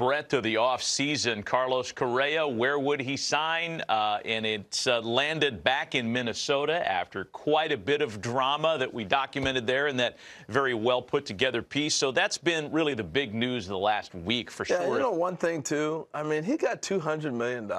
breadth of the offseason. Carlos Correa, where would he sign? And it's landed back in Minnesota after quite a bit of drama that we documented there in that very well put together piece. So that's been really the big news of the last week for sure. Yeah, you know, one thing too, I mean, he got $200 million.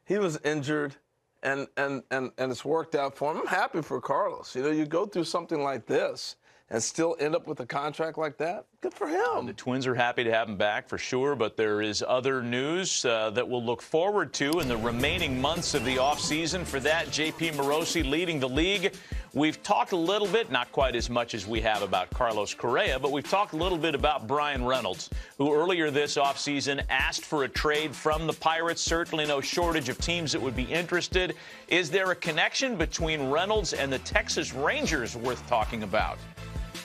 He was injured, and it's worked out for him. I'm happy for Carlos. You know, you go through something like this and still end up with a contract like that, good for him. The Twins are happy to have him back for sure, but there is other news that we'll look forward to in the remaining months of the offseason. For that, J.P. Morosi leading the league. We've talked a little bit, not quite as much as we have about Carlos Correa, but we've talked a little bit about Bryan Reynolds, who earlier this offseason asked for a trade from the Pirates. Certainly no shortage of teams that would be interested. Is there a connection between Reynolds and the Texas Rangers worth talking about?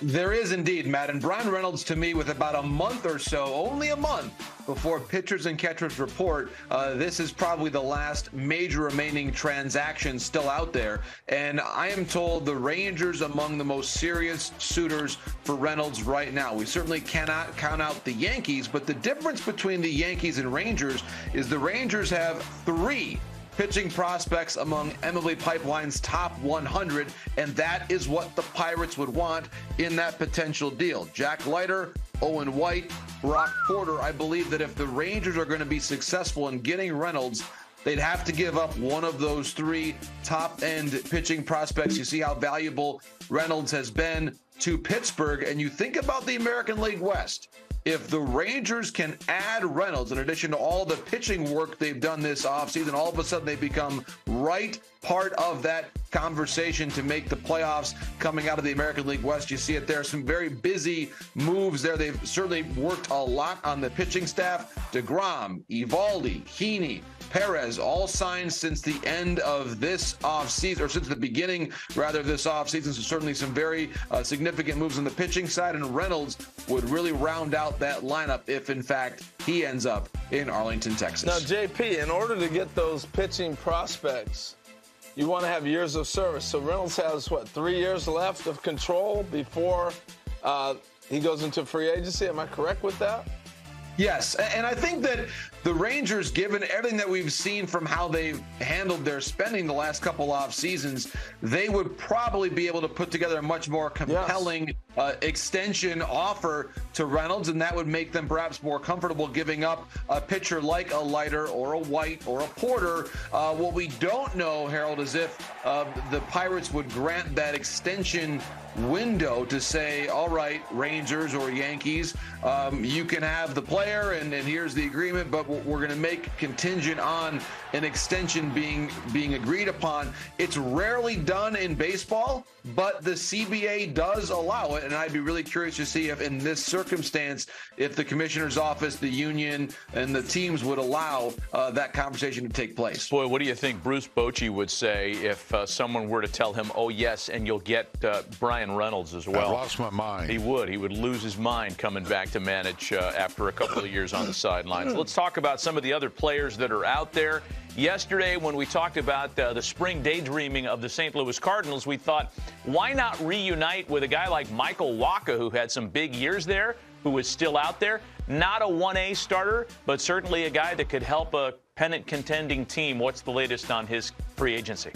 There is indeed, Matt. And Bryan Reynolds, to me, with about a month or so, only a month before pitchers and catchers report, this is probably the last major remaining transaction still out there. And I am told the Rangers among the most serious suitors for Reynolds right now. We certainly cannot count out the Yankees, but the difference between the Yankees and Rangers is the Rangers have 3 pitching prospects among MLB Pipeline's top 100, and that is what the Pirates would want in that potential deal. Jack Leiter, Owen White, Brock Porter. I believe that if the Rangers are going to be successful in getting Reynolds, they'd have to give up one of those 3 top-end pitching prospects. You see how valuable Reynolds has been to Pittsburgh, and you think about the American League West. If the Rangers can add Reynolds, in addition to all the pitching work they've done this offseason, all of a sudden they become right part of that conversation to make the playoffs coming out of the American League West. You see it there. Some very busy moves there. They've certainly worked a lot on the pitching staff. DeGrom, Eovaldi, Heaney, Perez, all signed since the end of this offseason, or since the beginning, rather, of this offseason. So certainly some very significant moves on the pitching side, and Reynolds would really round out that lineup if, in fact, he ends up in Arlington, Texas. Now, JP, in order to get those pitching prospects, you want to have years of service. So Reynolds has, 3 years left of control before he goes into free agency. Am I correct with that? Yes, and I think that the Rangers, given everything that we've seen from how they've handled their spending the last couple off seasons, they would probably be able to put together a much more compelling extension offer to Reynolds, and that would make them perhaps more comfortable giving up a pitcher like a Leiter or a White or a Porter. What we don't know, Harold, is if the Pirates would grant that extension window to say, all right, Rangers or Yankees, you can have the player and here's the agreement, but we're going to make contingent on an extension being agreed upon. It's rarely done in baseball, but the CBA does allow it, and I'd be really curious to see if in this circumstance, if the commissioner's office, the union, and the teams would allow that conversation to take place. Boy, what do you think Bruce Bochy would say if someone were to tell him, oh, yes, and you'll get Bryan Reynolds as well? I lost my mind. He would. He would lose his mind coming back to manage after a couple of years on the sidelines. Let's talk about some of the other players that are out there. Yesterday, when we talked about the spring daydreaming of the St. Louis Cardinals, we thought, why not reunite with a guy like Michael Wacha, who had some big years there, who is still out there? Not a 1A starter, but certainly a guy that could help a pennant contending team. What's the latest on his free agency?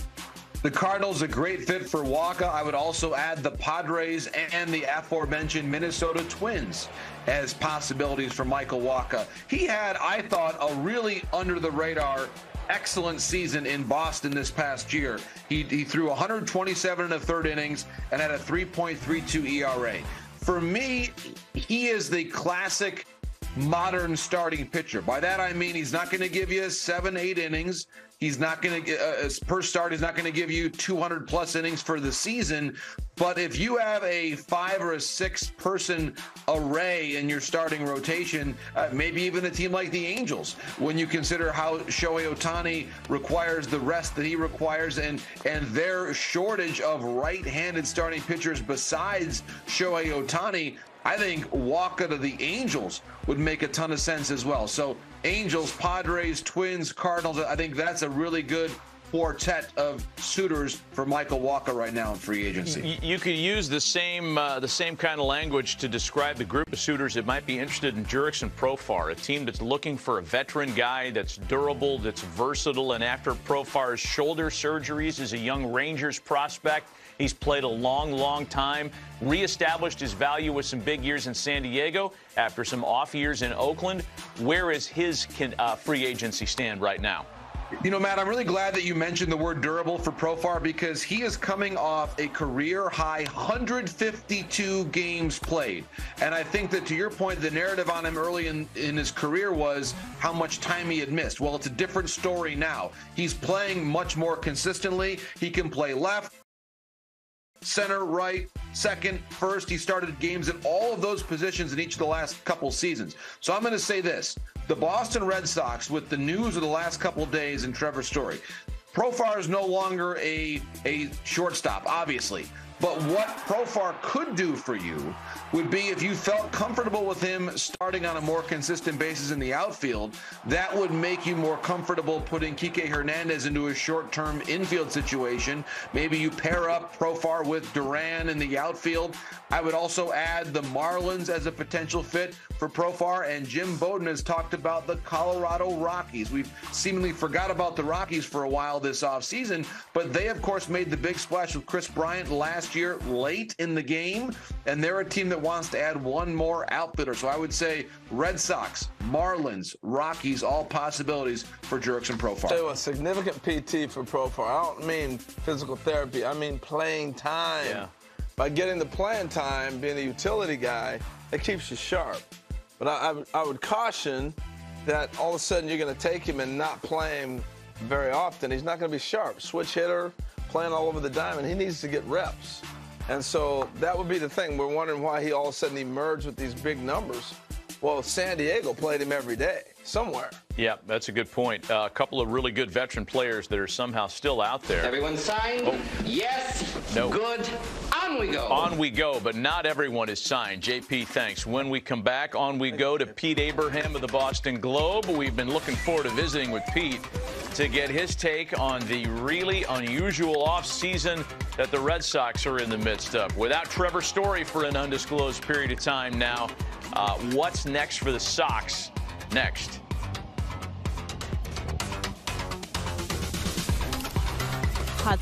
The Cardinals, a great fit for Wacha. I would also add the Padres and the aforementioned Minnesota Twins as possibilities for Michael Wacha. He had, I thought, a really under-the-radar excellent season in Boston this past year. He threw 127 in the third innings and had a 3.32 ERA. For me, he is the classic modern starting pitcher. By that I mean he's not going to give you 7-8 innings. He's not going to per start. He's not going to give you 200 plus innings for the season. But if you have a 5 or a 6 person array in your starting rotation, maybe even a team like the Angels, when you consider how Shohei Ohtani requires the rest that he requires and their shortage of right-handed starting pitchers besides Shohei Ohtani, I think Wacha to the Angels would make a ton of sense as well. So Angels, Padres, Twins, Cardinals, I think that's a really good quartet of suitors for Michael Wacha right now in free agency. You could use the same kind of language to describe the group of suitors that might be interested in Jurickson Profar, a team that's looking for a veteran guy that's durable, that's versatile, and after Profar's shoulder surgeries as a young Rangers prospect, he's played a long time, reestablished his value with some big years in San Diego after some off years in Oakland. Where is his free agency stand right now? You know, Matt, I'm really glad that you mentioned the word durable for Profar because he is coming off a career-high 152 games played. And I think that, to your point, the narrative on him early in his career was how much time he had missed. Well, it's a different story now. He's playing much more consistently. He can play left, center, right, second, first. He started games at all of those positions in each of the last couple seasons. So I'm going to say this. The Boston Red Sox, with the news of the last couple of days in Trevor Story, Profar is no longer a shortstop, obviously. But what Profar could do for you would be if you felt comfortable with him starting on a more consistent basis in the outfield, that would make you more comfortable putting Kike Hernandez into a short-term infield situation. Maybe you pair up Profar with Duran in the outfield. I would also add the Marlins as a potential fit for Profar, and Jim Bowden has talked about the Colorado Rockies. We've seemingly forgot about the Rockies for a while this offseason, but they, of course, made the big splash with Chris Bryant last year late in the game, and they're a team that wants to add one more outfielder. So I would say Red Sox, Marlins, Rockies, all possibilities for Jurickson Profar. So a significant PT for Profar. I don't mean physical therapy. I mean playing time. Yeah. By getting the playing time, being a utility guy, it keeps you sharp. But I would caution that all of a sudden you're going to take him and not play him very often. He's not going to be sharp. Switch hitter, playing all over the diamond. He needs to get reps. And so that would be the thing. We're wondering why he all of a sudden emerged with these big numbers. Well, San Diego played him every day, somewhere. Yeah, that's a good point. A couple of really good veteran players that are somehow still out there. Everyone signed? Oh. Yes. No. Good. On we go. On we go, but not everyone is signed. JP, thanks. When we come back, on we go to Pete Abraham of the Boston Globe. We've been looking forward to visiting with Pete to get his take on the really unusual offseason that the Red Sox are in the midst of. Without Trevor Story for an undisclosed period of time now, what's next for the Sox? Next.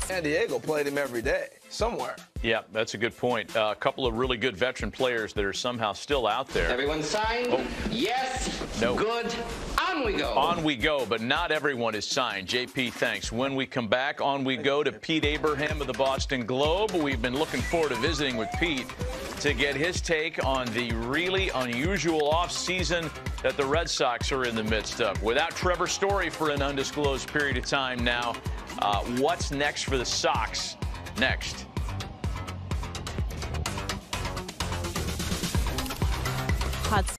San Diego played him every day, somewhere. Yeah, that's a good point. A couple of really good veteran players that are somehow still out there. Everyone signed? Oh. Yes. No. Good. On we go. On we go, but not everyone is signed. JP, thanks. When we come back, on we go to Pete Abraham of the Boston Globe. We've been looking forward to visiting with Pete to get his take on the really unusual offseason that the Red Sox are in the midst of. Without Trevor Story for an undisclosed period of time now, what's next for the Sox? Next.